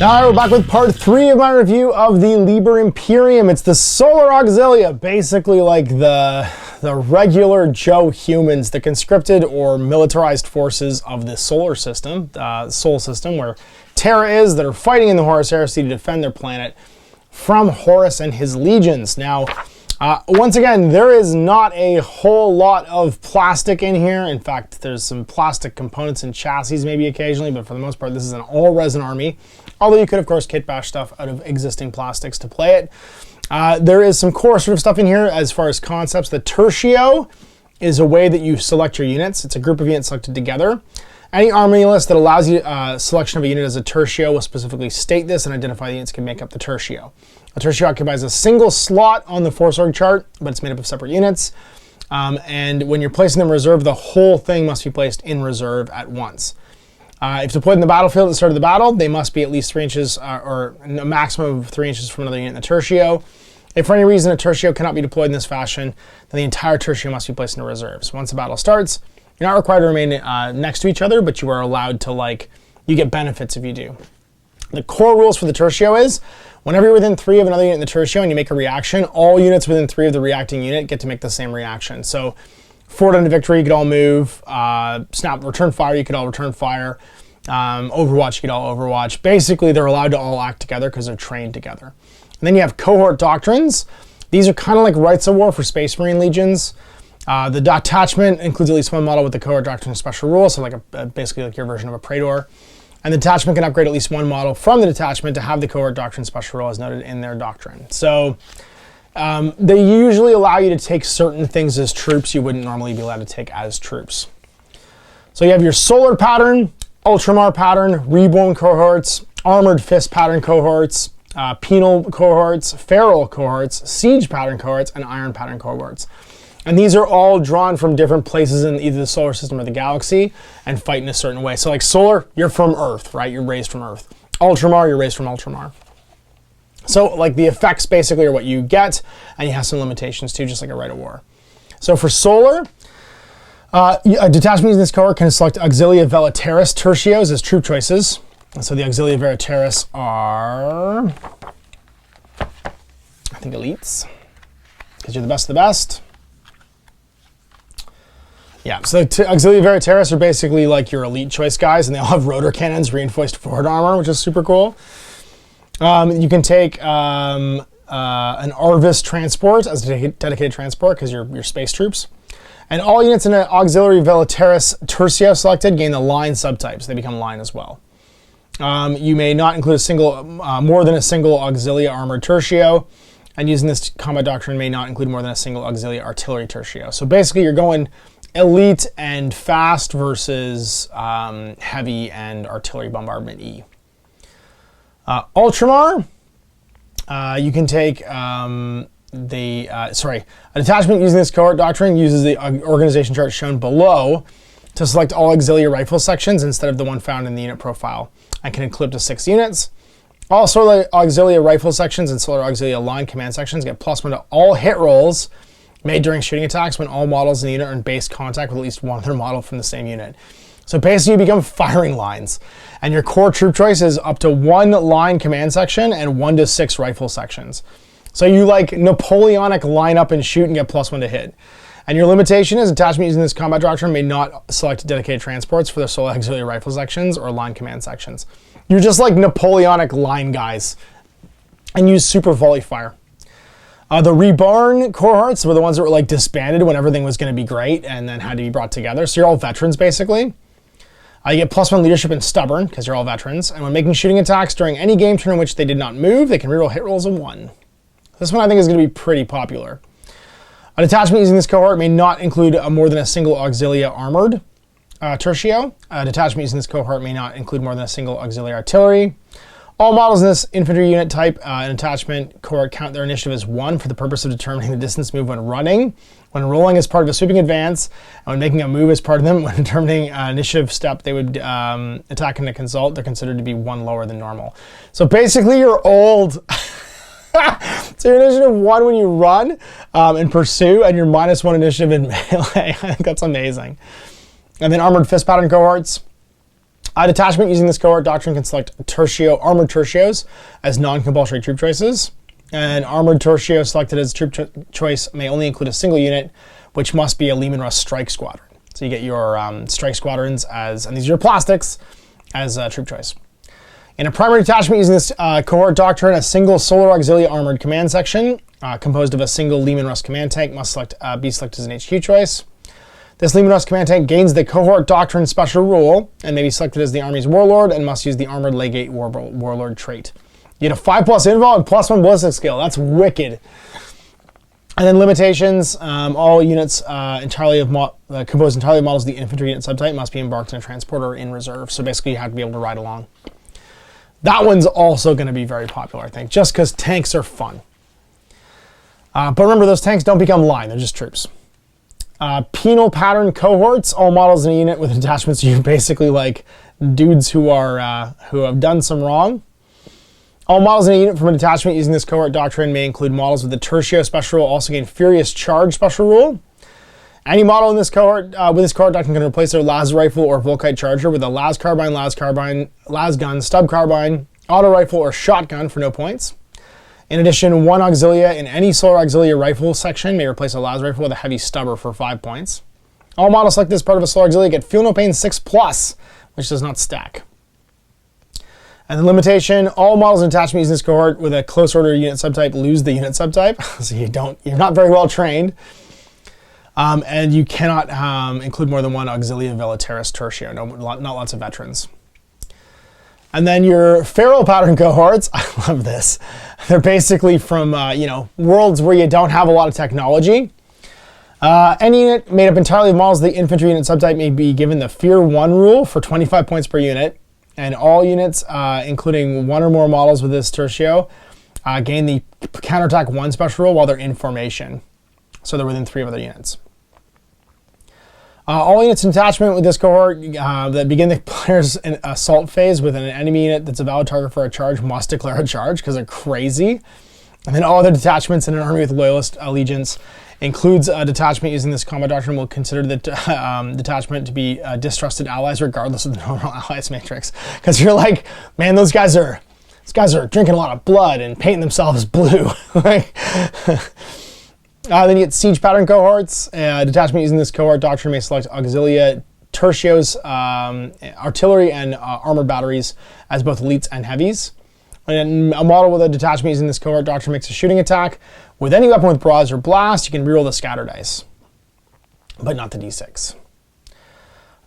Alright, we're back with part 3 of my review of the Liber Imperium. It's the Solar Auxilia, basically like the regular Joe humans, the conscripted or militarized forces of the solar system, Sol system, where Terra is, that are fighting in the Horus Heresy to defend their planet from Horus and his legions. Now, once again, there is not a whole lot of plastic in here. In fact, there's some plastic components and chassis maybe occasionally, but for the most part, this is an all-resin army. Although you could, of course, kit bash stuff out of existing plastics to play it. There is some core sort of stuff in here as far as concepts. The tertio is a way that you select your units. It's a group of units selected together. Any army list that allows you selection of a unit as a tertio will specifically state this and identify the units can make up the tertio. A tertio occupies a single slot on the force org chart, but it's made up of separate units. And when you're placing them in reserve, the whole thing must be placed in reserve at once. If deployed in the battlefield at the start of the battle, they must be at least 3 inches or a maximum of 3 inches from another unit in the tertio. If for any reason a tertio cannot be deployed in this fashion, then the entire tertio must be placed into reserves. Once the battle starts, you're not required to remain next to each other, but you are allowed to, you get benefits if you do. The core rules for the tertio is, whenever you're within 3 of another unit in the tertio and you make a reaction, all units within 3 of the reacting unit get to make the same reaction. So, forward into victory, you could all move. Return fire, you could all return fire. Overwatch, you could all overwatch. Basically, they're allowed to all act together because they're trained together. And then you have cohort doctrines. These are kind of like rights of war for Space Marine legions. The detachment includes at least one model with the cohort doctrine special rule, so basically like your version of a Praetor. And the detachment can upgrade at least one model from the detachment to have the cohort doctrine special rule as noted in their doctrine. So they usually allow you to take certain things as troops you wouldn't normally be allowed to take as troops. So you have your solar pattern, ultramar pattern, reborn cohorts, armored fist pattern cohorts, penal cohorts, feral cohorts, siege pattern cohorts, and iron pattern cohorts. And these are all drawn from different places in either the solar system or the galaxy and fight in a certain way. So like solar, you're from Earth, right? You're raised from Earth. Ultramar, you're raised from Ultramar. So like the effects basically are what you get, and you have some limitations too, just like a right of war. So for solar, a detachment using this cohort can select Auxilia Velitaris tertios as troop choices. And so the Auxilia Velitaris are, I think, elites, because you're the best of the best. Yeah, so Auxilia Velitaris are basically like your elite choice guys, and they all have rotor cannons, reinforced forward armor, which is super cool. You can take an Arvis transport as a dedicated transport because you're space troops. And all units in an Auxiliary Velitaris tertio selected gain the line subtypes. They become line as well. You may not include more than a single Auxilia armored tertio, and using this combat doctrine may not include more than a single Auxilia artillery tertio. So basically you're going elite and fast versus heavy and artillery bombardment E. Ultramar, you can take a detachment using this cohort doctrine uses the organization chart shown below to select all Auxilia rifle sections instead of the one found in the unit profile, and can include up to 6 units. All Solar Auxilia rifle sections and Solar Auxilia line command sections get +1 to all hit rolls made during shooting attacks when all models in the unit are in base contact with at least one other model from the same unit. So basically you become firing lines, and your core troop choice is up to 1 line command section and 1 to 6 rifle sections. So you like Napoleonic line up and shoot and get +1 to hit. And your limitation is attachment using this combat doctrine may not select dedicated transports for their Solar Auxilia rifle sections or line command sections. You're just like Napoleonic line guys and use super volley fire. The reborn cohorts were the ones that were like disbanded when everything was going to be great and then had to be brought together. So you're all veterans basically. You get +1 leadership and stubborn because you're all veterans. And when making shooting attacks during any game turn in which they did not move, they can reroll hit rolls of 1. This one I think is going to be pretty popular. A detachment using this cohort may not include more than a single Auxilia armored tertio. A detachment using this cohort may not include more than a single Auxilia artillery. All models in this infantry unit type and attachment cohort count their initiative as 1 for the purpose of determining the distance moved when running, when rolling as part of a sweeping advance, and when making a move as part of them. When determining initiative step they would attack and to consult, they're considered to be 1 lower than normal. So basically you're old. So your initiative 1 when you run and pursue, and your -1 initiative in melee. I think that's amazing. And then armored fist pattern cohorts. A detachment using this cohort doctrine can select armored tertios as non-compulsory troop choices. And armored tertio selected as troop choice may only include a single unit, which must be a Leman Russ strike squadron. So you get your strike squadrons as, and these are your plastics, as troop choice. In a primary detachment using this cohort doctrine, a single Solar Auxilia armored command section composed of a single Leman Russ command tank must be selected as an HQ choice. This Leman Russ command tank gains the cohort doctrine special rule and may be selected as the Army's warlord and must use the armored legate warlord trait. You get a 5+ invul and +1 ballistic skill. That's wicked. And then limitations, all units composed entirely of models of the infantry unit subtype must be embarked in a transporter or in reserve. So basically you have to be able to ride along. That one's also going to be very popular, I think, just because tanks are fun. But remember, those tanks don't become line, they're just troops. Penal pattern cohorts, all models in a unit with attachments you basically like dudes who have done some wrong. All models in a unit from a detachment using this cohort doctrine may include models with the tertio special rule, also gain Furious Charge special rule. Any model in this cohort with this cohort doctrine can replace their las rifle or Volkite charger with a las carbine, las gun, stub carbine, auto rifle, or shotgun for no points. In addition, one Auxilia in any Solar Auxilia rifle section may replace a las rifle with a heavy stubber for 5 points. All models selected as part of a Solar Auxilia get Feel No Pain 6+, which does not stack. And the limitation, all models in attachment using this cohort with a close order unit subtype lose the unit subtype, so you're not very well trained. And you cannot include more than one Auxilia Velitaris Tertio, not lots of veterans. And then your feral pattern cohorts, I love this. They're basically from worlds where you don't have a lot of technology. Any unit made up entirely of models of the infantry unit subtype may be given the Fear 1 rule for 25 points per unit. And all units, including one or more models with this tertio, gain the counterattack 1 special rule while they're in formation. So they're within 3 of other units. All units in attachment with this cohort that begin the player's assault phase with an enemy unit that's a valid target for a charge must declare a charge because they're crazy. And then all other detachments in an army with loyalist allegiance includes a detachment using this combat doctrine will consider the detachment to be distrusted allies regardless of the normal allies matrix. Because you're like, man, these guys are drinking a lot of blood and painting themselves blue. Then you get siege pattern cohorts. Detachment using this cohort doctrine may select Auxilia tertios, artillery, and armor batteries as both elites and heavies. And a model with a detachment using this cohort doctrine makes a shooting attack with any weapon with barrage or blast. You can reroll the scatter dice, but not the d6.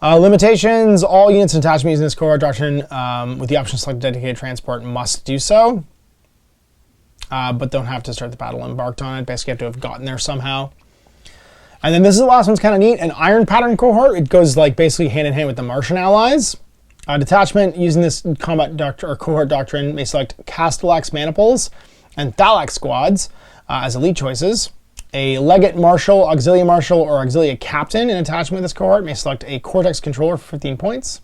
Limitations, all units in attachment using this cohort doctrine with the option to select dedicated transport must do so, but don't have to start the battle embarked on it. Basically, you have to have gotten there somehow. And then this is the last one's kind of neat. An iron pattern cohort. It goes like basically hand in hand with the Martian allies. Detachment using this cohort doctrine may select Castellax Maniples and Thalax squads as elite choices. A Legate Marshal, Auxilia Marshal, or Auxilia Captain in attachment with this cohort may select a Cortex Controller for 15 points.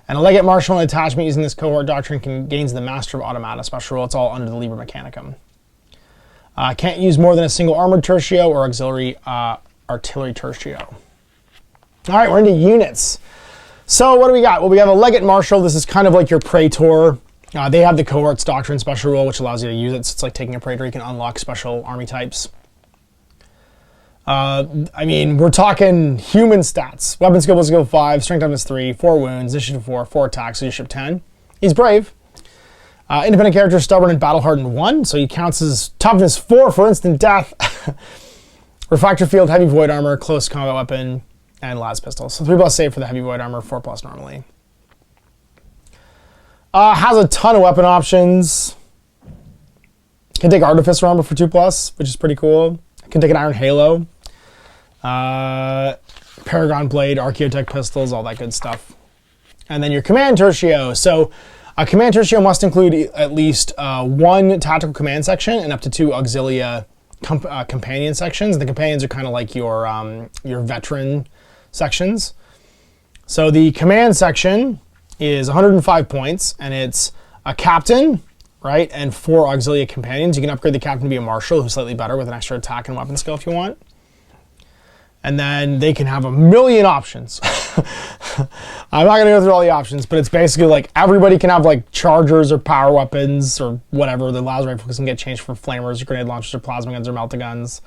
And a Legate Marshal in attachment using this cohort doctrine gains the Master of Automata special rule. It's all under the Liber Mechanicum. Can't use more than a single Armored Tertio or Auxiliary Artillery Tertio. All right, we're into units. So what do we got? Well, we have a Legate Marshal. This is kind of like your Praetor. They have the Cohorts Doctrine special rule, which allows you to use it. So it's like taking a Praetor. You can unlock special army types. I mean, we're talking human stats. Weapon skill 5, strength toughness 3, 4 wounds, initiative 4, 4 attacks, leadership 10. He's brave. Independent character, stubborn and battle hardened 1. So he counts as toughness 4 for instant death. Refractor field, heavy void armor, close combat weapon, and las pistol. So 3+ save for the heavy void armor, 4+ normally. Has a ton of weapon options. Can take Artificer armor for 2+, which is pretty cool. Can take an Iron Halo. Paragon Blade, Archaeotech pistols, all that good stuff. And then your Command Tertio. So a Command Tertio must include at least 1 tactical command section and up to 2 Auxilia companion sections. The companions are kind of like your veteran sections. So the command section is 105 points, and it's a captain, right, and 4 Auxilia companions. You can upgrade the captain to be a marshal, who's slightly better with an extra attack and weapon skill if you want. And then they can have a million options. I'm not gonna go through all the options, but it's basically like everybody can have like chargers or power weapons or whatever. The laser rifles can get changed for flamers, or grenade launchers, or plasma guns, or melta guns.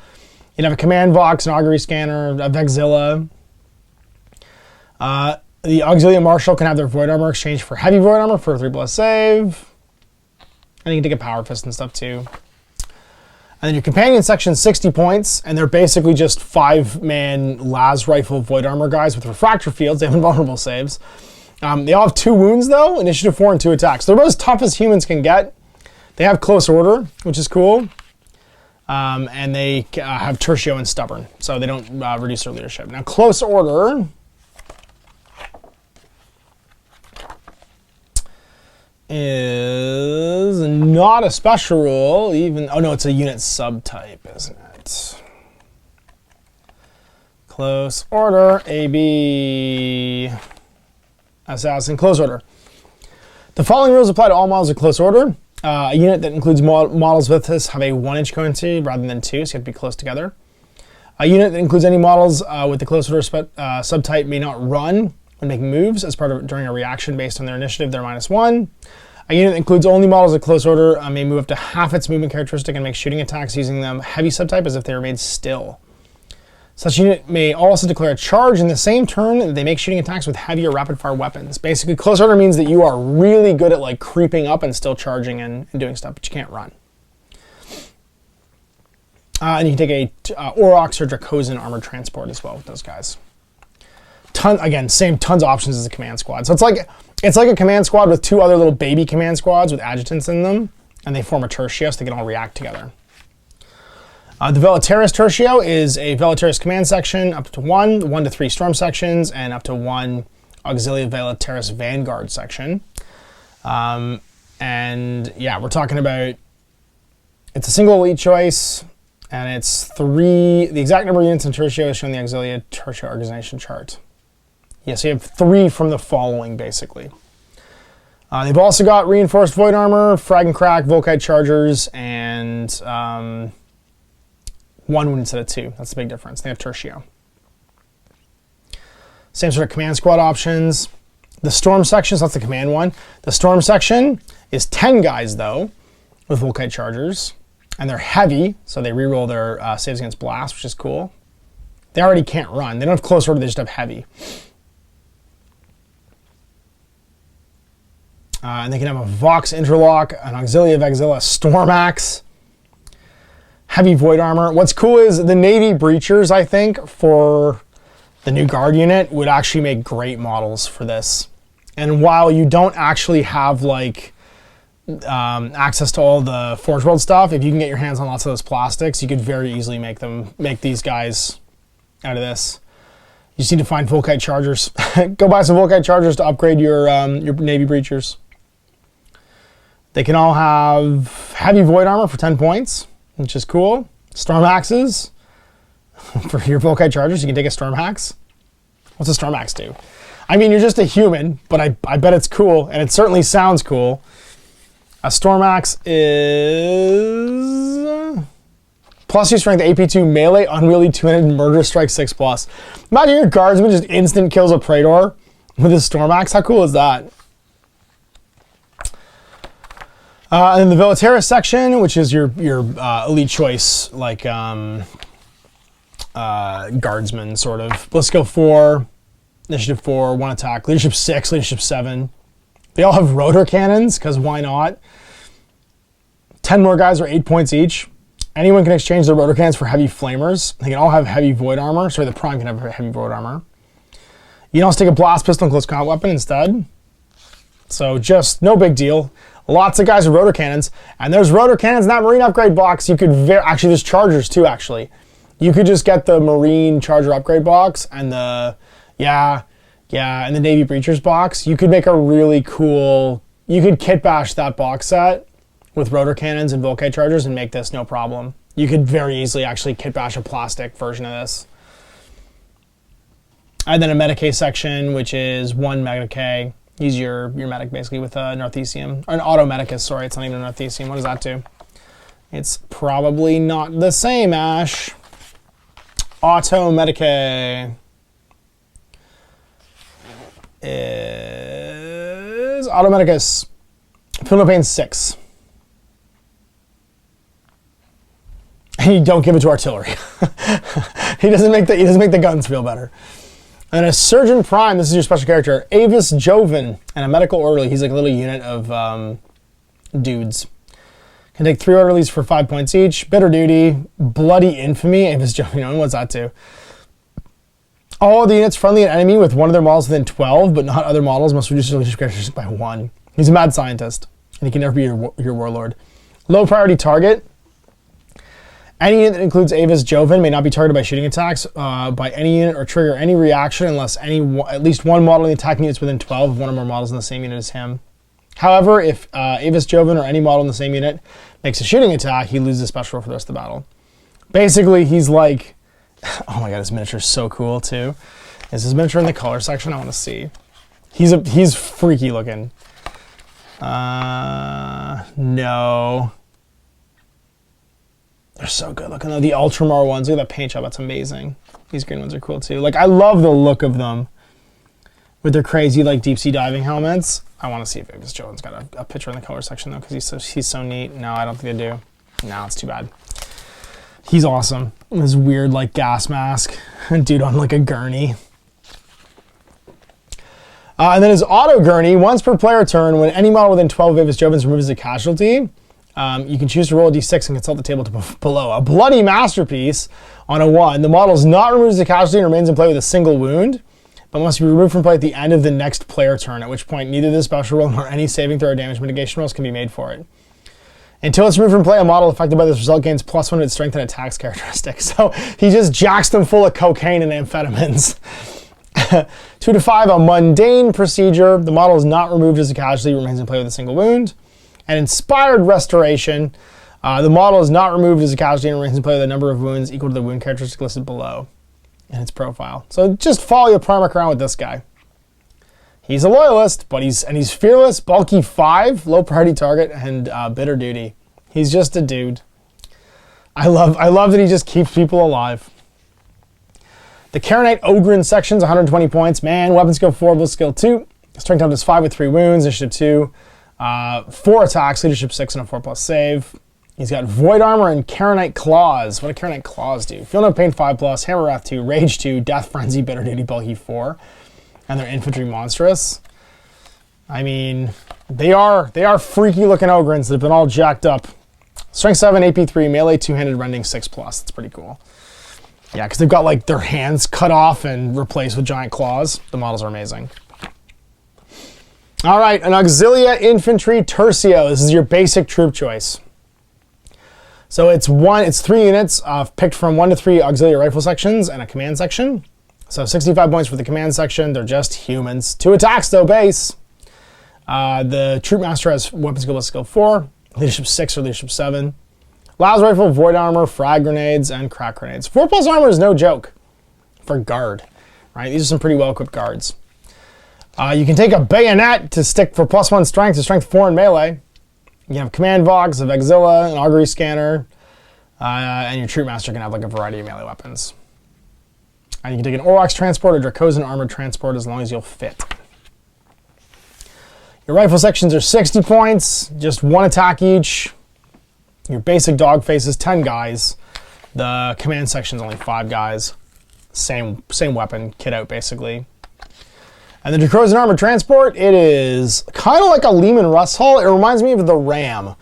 You'd have a command box, an augury scanner, a Vexilla. The Auxilia Marshal can have their void armor exchanged for heavy void armor for a 3+ save. And you can take a power fist and stuff too. And then your companion section, 60 points, and they're basically just 5-man las rifle void armor guys with refractor fields. They have invulnerable saves. They all have 2 wounds though, initiative 4 and 2 attacks. They're about as tough as humans can get. They have close order, which is cool. And they have tertio and stubborn, so they don't reduce their leadership. Now close order is not a special rule, even, oh no, it's a unit subtype, isn't it? Close order, AB, assassin, close order. The following rules apply to all models of close order. A unit that includes models with this have a 1-inch coherency rather than 2, so you have to be close together. A unit that includes any models with the close order subtype may not run when making moves as part of during a reaction based on their initiative. They're -1. A unit that includes only models of close order may move up to half its movement characteristic and make shooting attacks using the heavy subtype as if they were made still. Such unit may also declare a charge in the same turn that they make shooting attacks with heavy or rapid fire weapons. Basically, close order means that you are really good at like creeping up and still charging and doing stuff, but you can't run. And you can take a Aurochs or Dracosan armored transport as well with those guys. Again, tons of options as a command squad. So it's like a command squad with 2 other little baby command squads with adjutants in them, and they form a tertio so they can all react together. The Velateris tertio is a Velateris command section up to 1 to 3 storm sections, and up to 1 Auxilia Velateris vanguard section. And yeah, we're talking about, it's a single elite choice, and it's 3, the exact number of units in tertio is shown in the Auxilia tertio organization chart. Yeah, so you have 3 from the following, basically. They've also got reinforced void armor, frag and crack, Volkite chargers, and 1 wound instead of 2. That's the big difference. They have tertio. Same sort of command squad options. The storm section, so that's the command one. The storm section is 10 guys, though, with Volkite chargers. And they're heavy, so they reroll their saves against blast, which is cool. They already can't run. They don't have close order, they just have heavy. And they can have a Vox Interlock, an Auxilia Vexilla Storm Axe, heavy void armor. What's cool is the Navy Breachers, I think, for the new guard unit would actually make great models for this. And while you don't actually have like access to all the Forge World stuff, if you can get your hands on lots of those plastics, you could very easily make these guys out of this. You just need to find Volkite chargers. Go buy some Volkite chargers to upgrade your Navy Breachers. They can all have heavy void armor for 10 points, which is cool. Storm axes for your Volkite chargers. You can take a Storm Axe. What's a Storm Axe do? I mean, you're just a human, but I bet it's cool, and it certainly sounds cool. A Storm Axe is +2 strength, AP2 melee, unwieldy 2-handed murder strike 6+. Imagine your guardsman just instant kills a Praetor with his Storm Axe. How cool is that? And then the Velateris section, which is your elite choice, like guardsman sort of. Bliss skill 4, initiative 4, 1 attack, leadership 6, leadership 7. They all have rotor cannons, because why not? 10 more guys are 8 points each. Anyone can exchange their rotor cannons for heavy flamers. They can all have heavy void armor. Sorry, the prime can have heavy void armor. You can also take a blast pistol and close combat weapon instead. So just no big deal. Lots of guys with rotor cannons, and there's rotor cannons in that marine upgrade box. You could actually, there's chargers too. Actually, you could just get the marine charger upgrade box and the and the Navy Breachers box. You could make a really cool. You could kit bash that box set with rotor cannons and Volkite chargers and make this no problem. You could very easily actually kit bash a plastic version of this. And then a Medicae section, which is 1 Medicae. Use your medic basically with a Northesium. Or an Automedicus, sorry, it's not even a Northesium. What does that do? It's probably not the same, Ash. Automedicae is Automedicus. Feel no pain 6. And you don't give it to artillery. he doesn't make the guns feel better. And a Surgeon Prime, this is your special character, Avis Joven, and a medical orderly. He's like a little unit of dudes. Can take 3 orderlies for 5 points each. Bitter Duty, Bloody Infamy, Avis Joven, what's that do? All of the units friendly and enemy with one of their models within 12, but not other models, must reduce their leadership characteristics by 1. He's a mad scientist, and he can never be your warlord. Low priority target. Any unit that includes Avis Joven may not be targeted by shooting attacks by any unit or trigger any reaction unless at least one model in the attacking unit is within 12 of one or more models in the same unit as him. However, if Avis Joven or any model in the same unit makes a shooting attack, he loses a special roll for the rest of the battle. Basically, he's like, oh my god, his miniature's so cool too. Is his miniature in the color section? I want to see. He's freaky looking. No. They're so good looking though. The Ultramar ones, look at that paint job, that's amazing. These green ones are cool too. Like, I love the look of them with their crazy like deep sea diving helmets. I want to see if Avis Joven's got a picture in the color section though, because he's so neat. No, I don't think they do. No, it's too bad. He's awesome. This weird like gas mask, dude on like a gurney. And then his auto gurney, once per player turn, when any model within 12 of Avis Joven's removes a casualty, you can choose to roll a d6 and consult the table below. A bloody masterpiece on a 1. The model is not removed as a casualty and remains in play with a single wound, but must be removed from play at the end of the next player turn, at which point neither the special roll nor any saving throw or damage mitigation rolls can be made for it. Until it's removed from play, a model affected by this result gains +1 to its strength and attacks characteristic. So he just jacks them full of cocaine and amphetamines. 2 to 5, a mundane procedure. The model is not removed as a casualty, remains in play with a single wound. An inspired restoration. The model is not removed as a casualty and remains in play with a number of wounds equal to the wound characteristic listed below in its profile. So just follow your Primarch around with this guy. He's a loyalist, but he's fearless, bulky 5, low priority target, and bitter duty. He's just a dude. I love that he just keeps people alive. The Karenite Ogren section's 120 points. Man, weapon skill 4, bliss skill 2. Strength up is 5 with 3 wounds, initiative 2. 4 attacks, leadership 6, and a 4+ save. He's got Void Armor and Karenite Claws. What do Karenite Claws do? Feel no pain 5+, Hammer Wrath 2, Rage 2, Death Frenzy, Bitter Duty, Bulky 4. And they're infantry monstrous. I mean, they are freaky looking Ogrins that have been all jacked up. Strength 7, AP 3, melee 2-handed, rending 6+. That's pretty cool. Yeah, because they've got like their hands cut off and replaced with giant claws. The models are amazing. All right, an Auxilia Infantry Tertio. This is your basic troop choice. So it's 3 units picked from 1 to 3 Auxilia rifle sections and a command section. So 65 points for the command section. They're just humans. 2 attacks though, base. The troop master has weapon skill, skill 4, leadership 6 or leadership 7. Las rifle, void armor, frag grenades, and crack grenades. 4+ armor is no joke for guard, right? These are some pretty well-equipped guards. You can take a bayonet to stick for +1 strength to strength 4 in melee. You can have command vox, a Vexilla, an augury scanner, and your troop master can have like a variety of melee weapons. And you can take an Aurochs transport or Dracosan armored transport as long as you'll fit. Your rifle sections are 60 points, just 1 attack each. Your basic dog faces 10 guys. The command section is only 5 guys. Same weapon, kit out basically. And the Dracosan armored transport, it is kind of like a Lehman Russ hull. It reminds me of the Ram,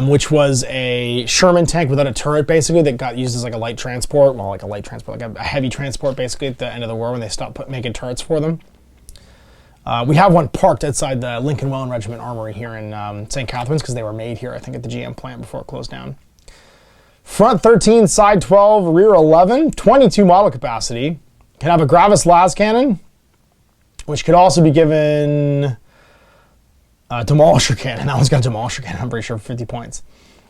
which was a Sherman tank without a turret basically that got used as like a light transport. Well, like a light transport, like a heavy transport basically at the end of the war when they stopped making turrets for them. We have one parked outside the Lincoln Welland Regiment Armory here in St. Catharines because they were made here, I think, at the GM plant before it closed down. Front 13, side 12, rear 11, 22 model capacity. Can have a Gravis las cannon, which could also be given a Demolisher cannon. That one's got a Demolisher cannon, I'm pretty sure, 50 points.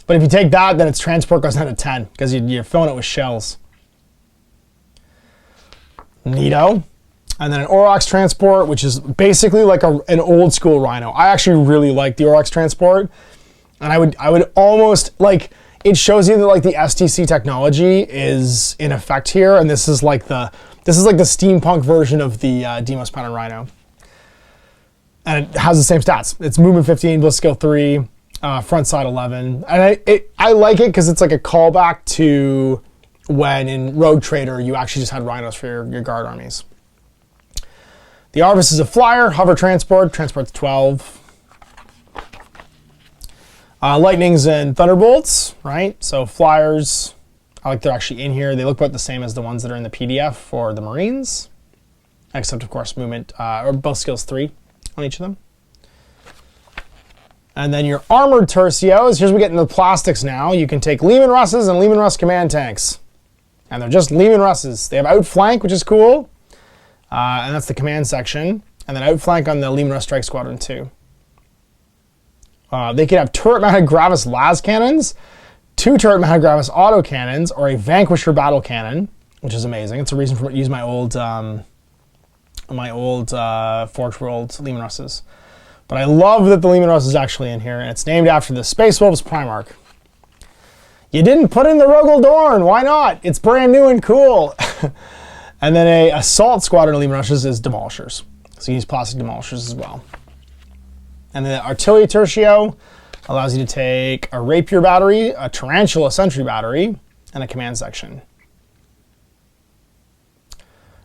But if you take that, then its transport goes down to 10 because you're filling it with shells. Neato. And then an Aurochs transport, which is basically like an old school Rhino. I actually really like the Aurochs transport. And I would almost, like, it shows you that like the STC technology is in effect here, and this is like the steampunk version of the Demos Pattern Rhino. And it has the same stats. It's movement 15, bliss skill 3, front side 11. And I like it because it's like a callback to when in Rogue Trader you actually just had rhinos for your guard armies. The Arvis is a flyer, hover transport, transport's 12. Lightnings and thunderbolts, right? So flyers, I like they're actually in here. They look about the same as the ones that are in the PDF for the Marines, except of course movement or both skills 3 on each of them. And then your armored tertios. Here's we get into the plastics now. You can take Leman Russes and Leman Russ command tanks, and they're just Leman Russes. They have outflank, which is cool, and that's the command section. And then outflank on the Leman Russ Strike Squadron 2. They could have turret-mounted Gravis las cannons, 2 turret-mounted Gravis auto cannons, or a Vanquisher battle cannon, which is amazing. It's a reason for me to use my old Forge World Leman Russes. But I love that the Leman Russ is actually in here, and it's named after the Space Wolves Primarch. You didn't put in the Rogel Dorn, why not? It's brand new and cool. And then a Assault Squadron of Leman Russes is Demolishers. So you use plastic Demolishers as well. And the Artillery Tertio allows you to take a Rapier battery, a Tarantula Sentry battery, and a command section.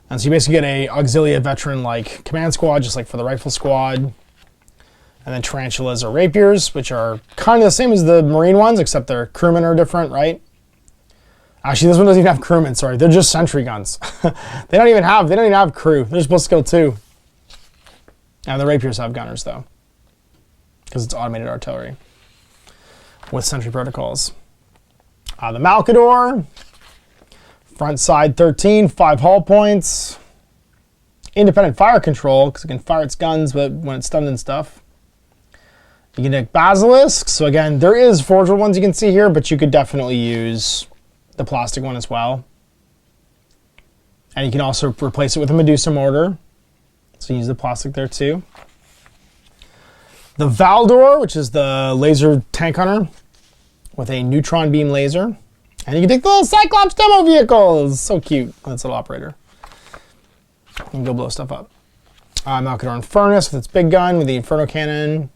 And so you basically get a Auxilia veteran-like command squad, just like for the Rifle Squad. And then Tarantulas or Rapiers, which are kind of the same as the Marine ones, except their crewmen are different, right? Actually, this one doesn't even have crewmen, sorry. They're just sentry guns. They don't even have crew. They're just bliss skill 2. And the Rapiers have gunners, though, because it's automated artillery with sentry protocols. The Malkador, front side 13, 5 hull points. Independent fire control, because it can fire its guns but when it's stunned and stuff. You can take Basilisk. So again, there is Forge World ones you can see here, but you could definitely use the plastic one as well. And you can also replace it with a Medusa Mortar. So use the plastic there too. The Valdor, which is the laser tank hunter with a neutron beam laser. And you can take the little Cyclops demo vehicle. It's so cute. That's a little operator. You can go blow stuff up. Malkador Furnace with its big gun with the Inferno Cannon.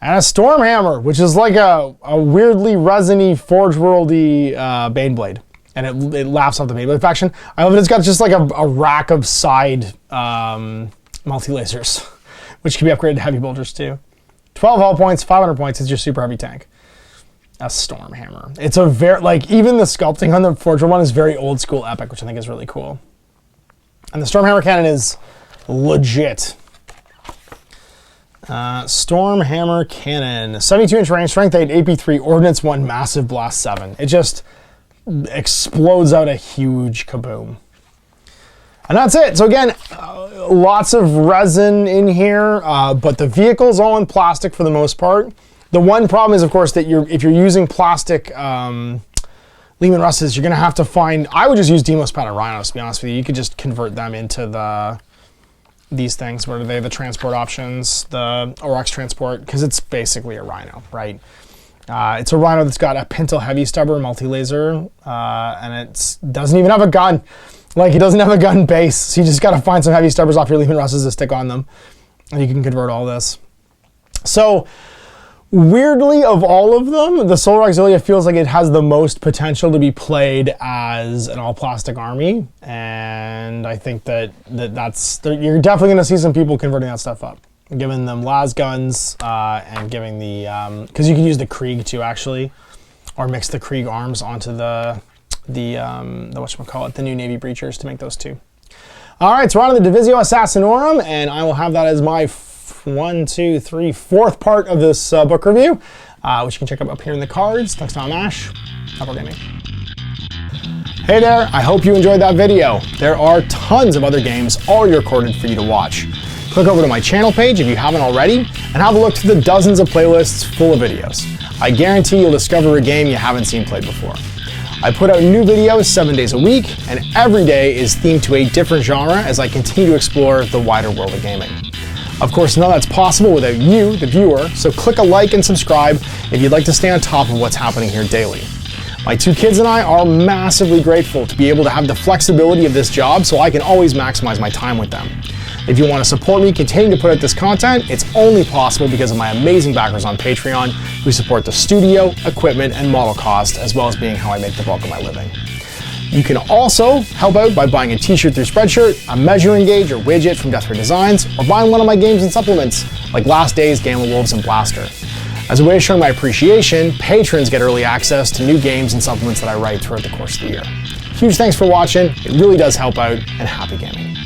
And a Stormhammer, which is like a weirdly resiny, Forge Worldy Baneblade. And it laughs off the Baneblade faction. I love it. It's got just like a rack of side multi-lasers, which can be upgraded to heavy bolters too. 12 hull points, 500 points. It's your super heavy tank. A Stormhammer. It's a very, like, even the sculpting on the Forge World one is very old school epic, which I think is really cool. And the Stormhammer cannon is legit. Stormhammer cannon. 72-inch range strength, 8 AP3, ordnance 1, massive blast 7. It just explodes out a huge kaboom. And that's it. So again, lots of resin in here, but the vehicle's all in plastic for the most part. The one problem is, of course, that if you're using plastic Leman Russes, you're going to have to find... I would just use Demos Pattern Rhinos, to be honest with you. You could just convert them into these things. What are they? The transport options, the Aurochs transport, because it's basically a Rhino, right? It's a Rhino that's got a Pinto heavy stubber multi-laser, and it doesn't even have a gun. Like, it doesn't have a gun base, so you just got to find some heavy stubbers off your Leman Russes to stick on them, and you can convert all this. So, weirdly, of all of them, the Solar Auxilia feels like it has the most potential to be played as an all-plastic army, and I think that's you're definitely going to see some people converting that stuff up, giving them las guns, and giving the because you can use the Krieg too, actually, or mix the Krieg arms onto the whatchamacallit, the new Navy Breachers to make those two. All right, so we're on to the Divisio Assassinorum, and I will have that as my fourth part of this book review, which you can check up here in the cards. Thanks to Ash. Upper Gaming. Hey there, I hope you enjoyed that video. There are tons of other games already recorded for you to watch. Click over to my channel page if you haven't already, and have a look to the dozens of playlists full of videos. I guarantee you'll discover a game you haven't seen played before. I put out new videos 7 days a week, and every day is themed to a different genre as I continue to explore the wider world of gaming. Of course, none of that's possible without you, the viewer, so click a like and subscribe if you'd like to stay on top of what's happening here daily. My 2 kids and I are massively grateful to be able to have the flexibility of this job so I can always maximize my time with them. If you want to support me continue to put out this content, it's only possible because of my amazing backers on Patreon who support the studio, equipment, and model cost, as well as being how I make the bulk of my living. You can also help out by buying a t-shirt through Spreadshirt, a measuring gauge or widget from Death Ray Designs, or buying one of my games and supplements like Last Days, Gamma Wolves, and Blaster. As a way of showing my appreciation, patrons get early access to new games and supplements that I write throughout the course of the year. Huge thanks for watching, it really does help out, and happy gaming.